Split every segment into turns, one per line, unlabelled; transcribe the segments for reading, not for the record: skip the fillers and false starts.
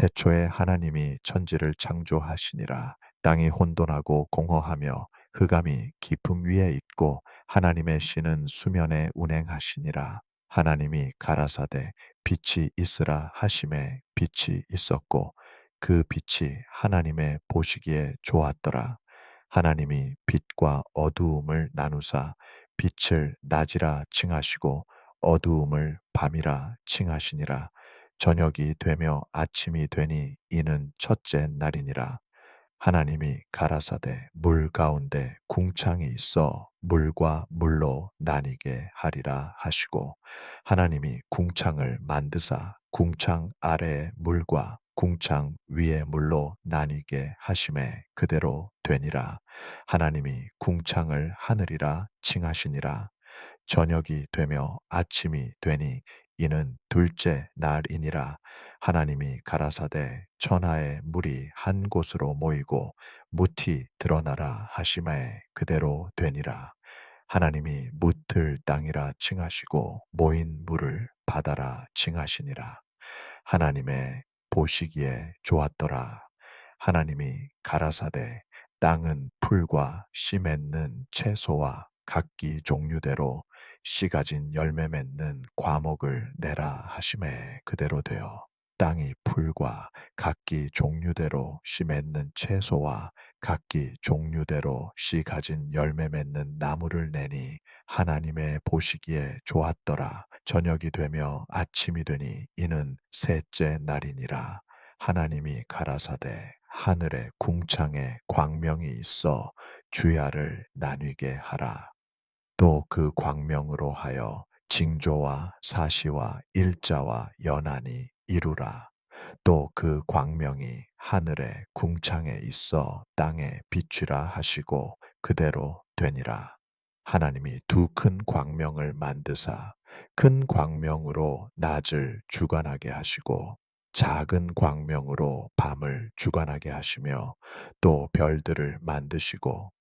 태초에 하나님이 천지를 창조하시니라. 땅이 혼돈하고 공허하며 흑암이 깊음 위에 있고 하나님의 신은 수면에 운행하시니라. 하나님이 가라사대 빛이 있으라 하심에 빛이 있었고 그 빛이 하나님의 보시기에 좋았더라. 하나님이 빛과 어두움을 나누사 빛을 낮이라 칭하시고 어두움을 밤이라 칭하시니라. 저녁이 되며 아침이 되니 이는 첫째 날이니라. 하나님이 가라사대 물 가운데 궁창이 있어 물과 물로 나뉘게 하리라 하시고 하나님이 궁창을 만드사 궁창 아래의 물과 궁창 위의 물로 나뉘게 하심에 그대로 되니라. 하나님이 궁창을 하늘이라 칭하시니라. 저녁이 되며 아침이 되니 이는 둘째 날이니라. 하나님이 가라사대 천하의 물이 한 곳으로 모이고 묻히 드러나라 하심에 그대로 되니라. 하나님이 묻을 땅이라 칭하시고 모인 물을 바다라 칭하시니라. 하나님의 보시기에 좋았더라. 하나님이 가라사대 땅은 풀과 씨 맺는 채소와 각기 종류대로 씨 가진 열매 맺는 과목을 내라 하심에 그대로 되어 땅이 풀과 각기 종류대로 씨 맺는 채소와 각기 종류대로 씨 가진 열매 맺는 나무를 내니 하나님의 보시기에 좋았더라. 저녁이 되며 아침이 되니 이는 셋째 날이니라. 하나님이 가라사대 하늘의 궁창에 광명이 있어 주야를 나뉘게 하라. 또 그 광명으로 하여 징조와 사시와 일자와 연한이 이루라. 또 그 광명이 하늘의 궁창에 있어 땅에 비추라 하시고 그대로 되니라. 하나님이 두 큰 광명을 만드사 큰 광명으로 낮을 주관하게 하시고 작은 광명으로 밤을 주관하게 하시며 또 별들을 만드시고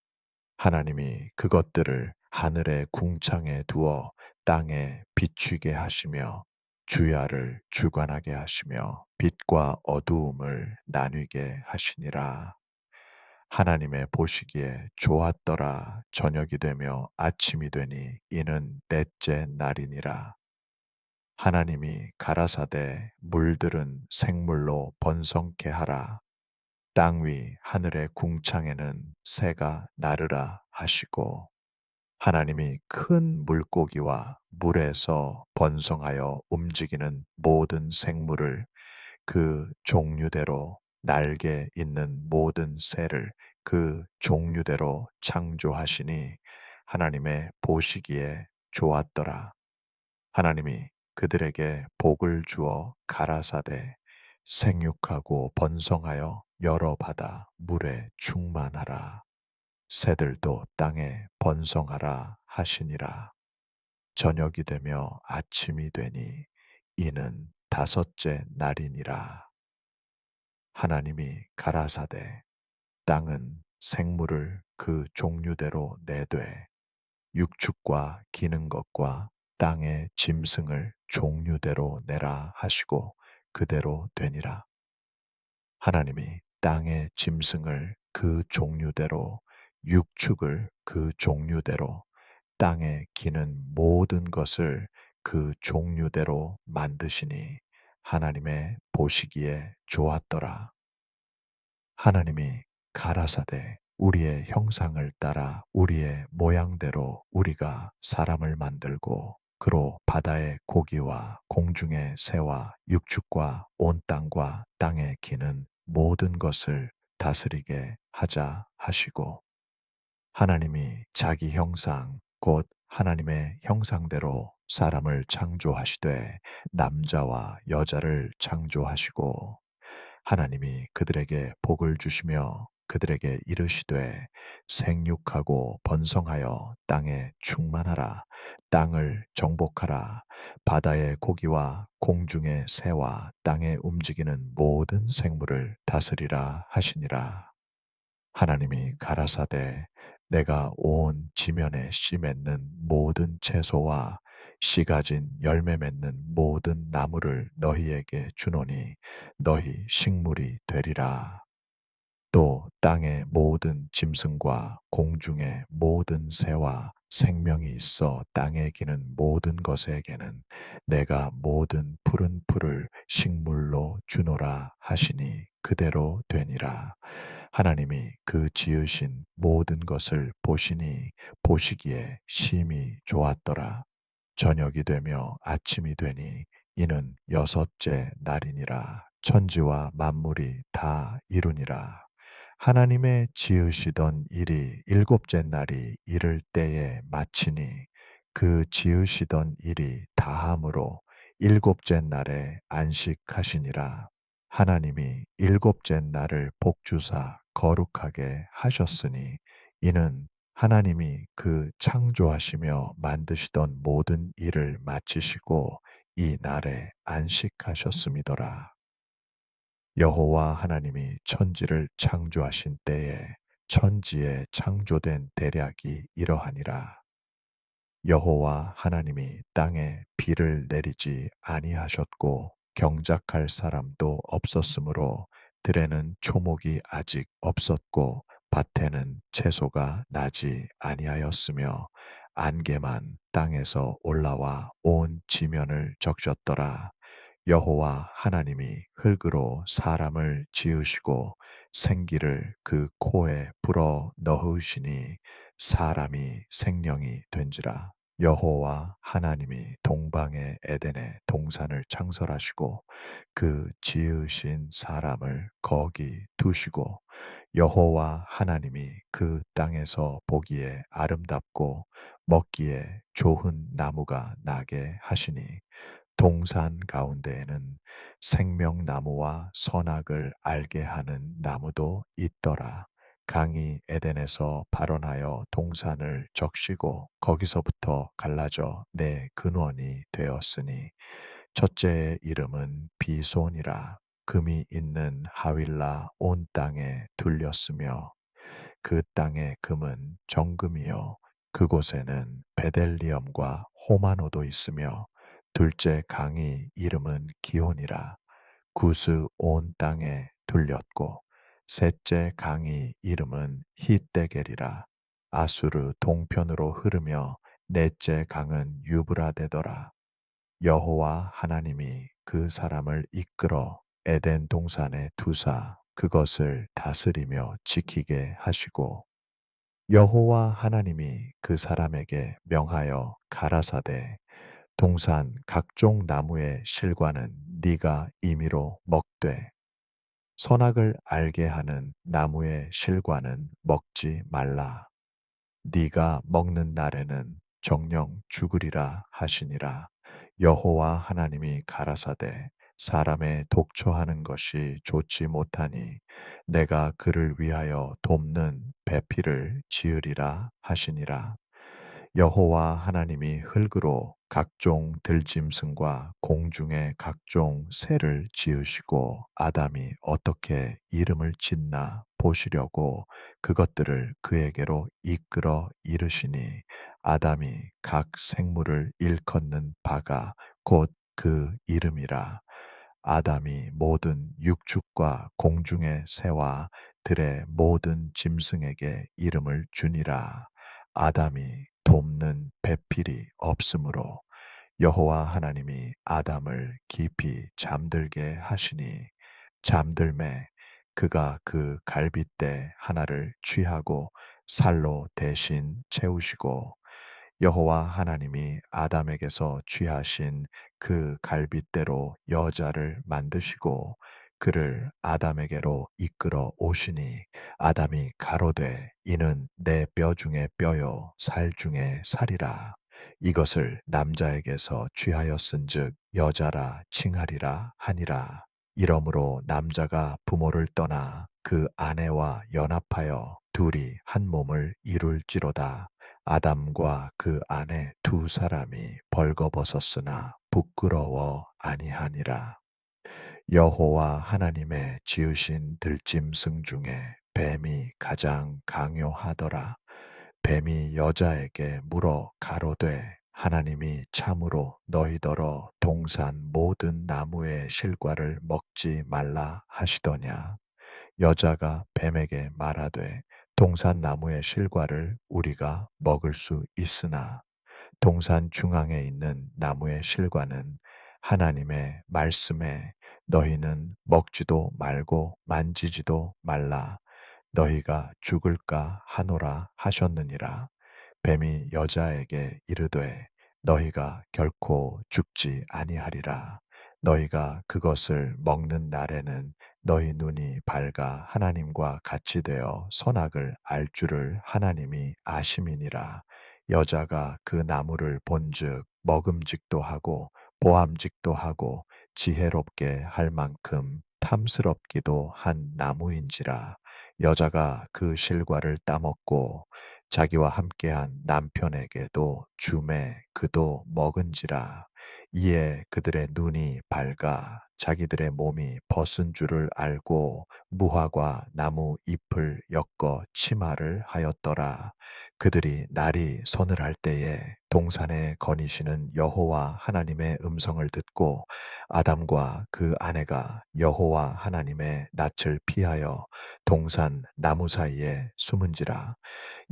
하나님이 그것들을 하늘의 궁창에 두어 땅에 비추게 하시며 주야를 주관하게 하시며 빛과 어두움을 나뉘게 하시니라. 하나님의 보시기에 좋았더라. 저녁이 되며 아침이 되니 이는 넷째 날이니라. 하나님이 가라사대 물들은 생물로 번성케 하라. 땅 위 하늘의 궁창에는 새가 나르라 하시고 하나님이 큰 물고기와 물에서 번성하여 움직이는 모든 생물을 그 종류대로 날개 있는 모든 새를 그 종류대로 창조하시니 하나님의 보시기에 좋았더라. 하나님이 그들에게 복을 주어 가라사대 생육하고 번성하여 여러 바다 물에 충만하라. 새들도 땅에 번성하라 하시니라. 저녁이 되며 아침이 되니 이는 다섯째 날이니라. 하나님이 가라사대 땅은 생물을 그 종류대로 내되 육축과 기는 것과 땅의 짐승을 종류대로 내라 하시고 그대로 되니라. 하나님이 땅의 짐승을 그 종류대로 육축을 그 종류대로 땅에 기는 모든 것을 그 종류대로 만드시니 하나님의 보시기에 좋았더라. 하나님이 가라사대 우리의 형상을 따라 우리의 모양대로 우리가 사람을 만들고 그로 바다의 고기와 공중의 새와 육축과 온 땅과 땅에 기는 모든 것을 다스리게 하자 하시고 하나님이 자기 형상 곧 하나님의 형상대로 사람을 창조하시되 남자와 여자를 창조하시고 하나님이 그들에게 복을 주시며 그들에게 이르시되 생육하고 번성하여 땅에 충만하라. 땅을 정복하라. 바다의 고기와 공중의 새와 땅에 움직이는 모든 생물을 다스리라 하시니라. 하나님이 가라사대 내가 온 지면에 씨 맺는 모든 채소와 씨 가진 열매 맺는 모든 나무를 너희에게 주노니 너희 식물이 되리라. 또 땅의 모든 짐승과 공중의 모든 새와 생명이 있어 땅에 기는 모든 것에게는 내가 모든 푸른 풀을 식물로 주노라 하시니 그대로 되니라. 하나님이 그 지으신 모든 것을 보시니 보시기에 심히 좋았더라. 저녁이 되며 아침이 되니 이는 여섯째 날이니라. 천지와 만물이 다 이루니라. 하나님의 지으시던 일이 일곱째 날이 이를 때에 마치니 그 지으시던 일이 다함으로 일곱째 날에 안식하시니라. 하나님이 일곱째 날을 복주사 거룩하게 하셨으니 이는 하나님이 그 창조하시며 만드시던 모든 일을 마치시고 이 날에 안식하셨음이더라. 여호와 하나님이 천지를 창조하신 때에 천지에 창조된 대략이 이러하니라. 여호와 하나님이 땅에 비를 내리지 아니하셨고 경작할 사람도 없었으므로 들에는 초목이 아직 없었고 밭에는 채소가 나지 아니하였으며 안개만 땅에서 올라와 온 지면을 적셨더라. 여호와 하나님이 흙으로 사람을 지으시고 생기를 그 코에 불어 넣으시니 사람이 생령이 된지라. 여호와 하나님이 동방의 에덴에 동산을 창설하시고 그 지으신 사람을 거기 두시고 여호와 하나님이 그 땅에서 보기에 아름답고 먹기에 좋은 나무가 나게 하시니 동산 가운데에는 생명나무와 선악을 알게 하는 나무도 있더라. 강이 에덴에서 발원하여 동산을 적시고 거기서부터 갈라져 내 근원이 되었으니 첫째의 이름은 비손이라. 금이 있는 하윌라 온 땅에 둘렸으며 그 땅의 금은 정금이요 그곳에는 베델리엄과 호마노도 있으며 둘째 강이 이름은 기온이라. 구스 온 땅에 둘렸고 셋째 강이 이름은 히데겔이라. 아수르 동편으로 흐르며 넷째 강은 유브라데더라. 여호와 하나님이 그 사람을 이끌어 에덴 동산에 두사 그것을 다스리며 지키게 하시고 여호와 하나님이 그 사람에게 명하여 가라사대 동산 각종 나무의 실과는 네가 임의로 먹되 선악을 알게 하는 나무의 실과는 먹지 말라. 네가 먹는 날에는 정령 죽으리라 하시니라. 여호와 하나님이 가라사대 사람의 독초하는 것이 좋지 못하니 내가 그를 위하여 돕는 배필을 지으리라 하시니라. 여호와 하나님이 흙으로 각종 들짐승과 공중의 각종 새를 지으시고 아담이 어떻게 이름을 짓나 보시려고 그것들을 그에게로 이끌어 이르시니 아담이 각 생물을 일컫는 바가 곧 그 이름이라. 아담이 모든 육축과 공중의 새와 들의 모든 짐승에게 이름을 주니라. 아담이 돕는 배필이 없으므로 여호와 하나님이 아담을 깊이 잠들게 하시니 잠들매 그가 그 갈빗대 하나를 취하고 살로 대신 채우시고 여호와 하나님이 아담에게서 취하신 그 갈빗대로 여자를 만드시고 그를 아담에게로 이끌어 오시니 아담이 가로되 이는 내 뼈 중에 뼈요 살 중에 살이라. 이것을 남자에게서 취하였은즉 여자라 칭하리라 하니라. 이러므로 남자가 부모를 떠나 그 아내와 연합하여 둘이 한 몸을 이룰지로다. 아담과 그 아내 두 사람이 벌거벗었으나 부끄러워 아니하니라. 여호와 하나님의 지으신 들짐승 중에 뱀이 가장 강요하더라. 뱀이 여자에게 물어 가로되 하나님이 참으로 너희더러 동산 모든 나무의 실과를 먹지 말라 하시더냐. 여자가 뱀에게 말하되 동산 나무의 실과를 우리가 먹을 수 있으나 동산 중앙에 있는 나무의 실과는 하나님의 말씀에 너희는 먹지도 말고 만지지도 말라 너희가 죽을까 하노라 하셨느니라. 뱀이 여자에게 이르되 너희가 결코 죽지 아니하리라. 너희가 그것을 먹는 날에는 너희 눈이 밝아 하나님과 같이 되어 선악을 알 줄을 하나님이 아심이니라. 여자가 그 나무를 본즉 먹음직도 하고 보암직도 하고 지혜롭게 할 만큼 탐스럽기도 한 나무인지라. 여자가 그 실과를 따먹고 자기와 함께한 남편에게도 주매 그도 먹은지라. 이에 그들의 눈이 밝아 자기들의 몸이 벗은 줄을 알고 무화과 나무 잎을 엮어 치마를 하였더라. 그들이 날이 서늘할 때에 동산에 거니시는 여호와 하나님의 음성을 듣고 아담과 그 아내가 여호와 하나님의 낯을 피하여 동산 나무 사이에 숨은지라.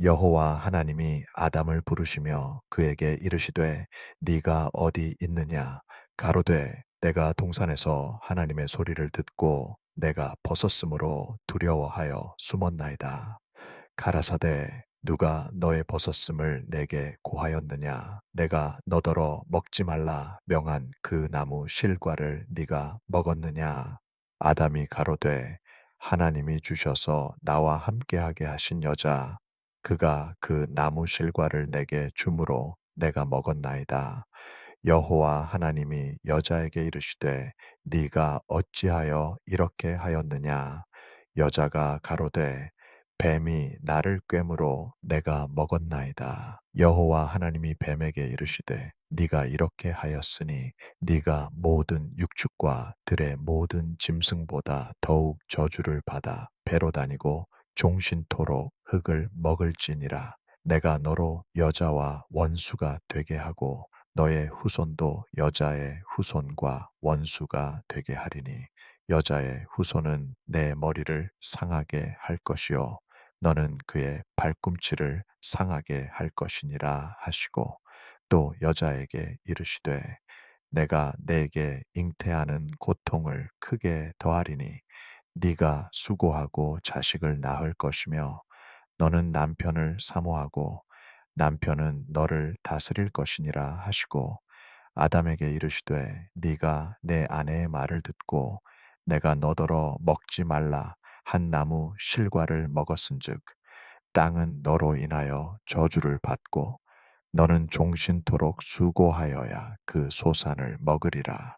여호와 하나님이 아담을 부르시며 그에게 이르시되 네가 어디 있느냐 가로되 내가 동산에서 하나님의 소리를 듣고 내가 벗었으므로 두려워하여 숨었나이다. 가라사대 누가 너의 벗었음을 내게 고하였느냐 내가 너더러 먹지 말라 명한 그 나무 실과를 네가 먹었느냐. 아담이 가로되 하나님이 주셔서 나와 함께하게 하신 여자 그가 그 나무 실과를 내게 주므로 내가 먹었나이다. 여호와 하나님이 여자에게 이르시되 네가 어찌하여 이렇게 하였느냐. 여자가 가로되 뱀이 나를 꾀므로 내가 먹었나이다. 여호와 하나님이 뱀에게 이르시되 네가 이렇게 하였으니 네가 모든 육축과 들의 모든 짐승보다 더욱 저주를 받아 배로 다니고 종신토록 흙을 먹을지니라. 내가 너로 여자와 원수가 되게 하고 너의 후손도 여자의 후손과 원수가 되게 하리니 여자의 후손은 내 머리를 상하게 할 것이요 너는 그의 발꿈치를 상하게 할 것이니라 하시고 또 여자에게 이르시되 내가 네게 잉태하는 고통을 크게 더하리니 네가 수고하고 자식을 낳을 것이며 너는 남편을 사모하고 남편은 너를 다스릴 것이니라 하시고 아담에게 이르시되 네가 내 아내의 말을 듣고 내가 너더러 먹지 말라 한 나무 실과를 먹었은즉 땅은 너로 인하여 저주를 받고 너는 종신토록 수고하여야 그 소산을 먹으리라.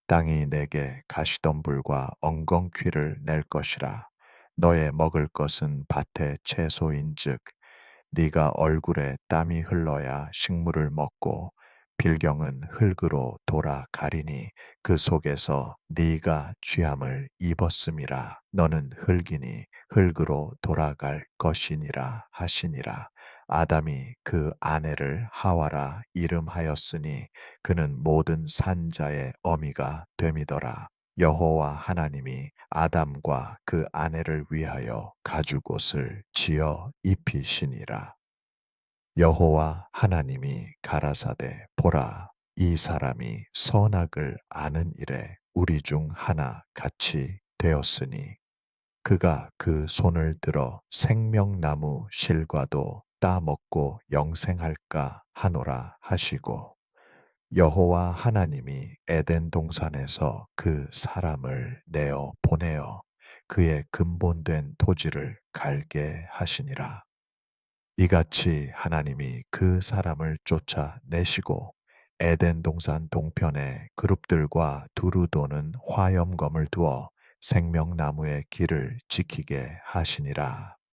땅이 내게 가시덤불과 엉겅퀴를 낼 것이라. 너의 먹을 것은 밭의 채소인즉 네가 얼굴에 땀이 흘러야 식물을 먹고 필경은 흙으로 돌아가리니 그 속에서 네가 취함을 입었음이라. 너는 흙이니 흙으로 돌아갈 것이니라 하시니라. 아담이 그 아내를 하와라 이름하였으니 그는 모든 산자의 어미가 됨이더라. 여호와 하나님이 아담과 그 아내를 위하여 가죽옷을 지어 입히시니라. 여호와 하나님이 가라사대 보라 이 사람이 선악을 아는 일에 우리 중 하나 같이 되었으니 그가 그 손을 들어 생명나무 실과도 따먹고 영생할까 하노라 하시고 여호와 하나님이 에덴 동산에서 그 사람을 내어 보내어 그의 근본된 토지를 갈게 하시니라. 이같이 하나님이 그 사람을 쫓아내시고 에덴 동산 동편에 그룹들과 두루 도는 화염검을 두어 생명나무의 길을 지키게 하시니라.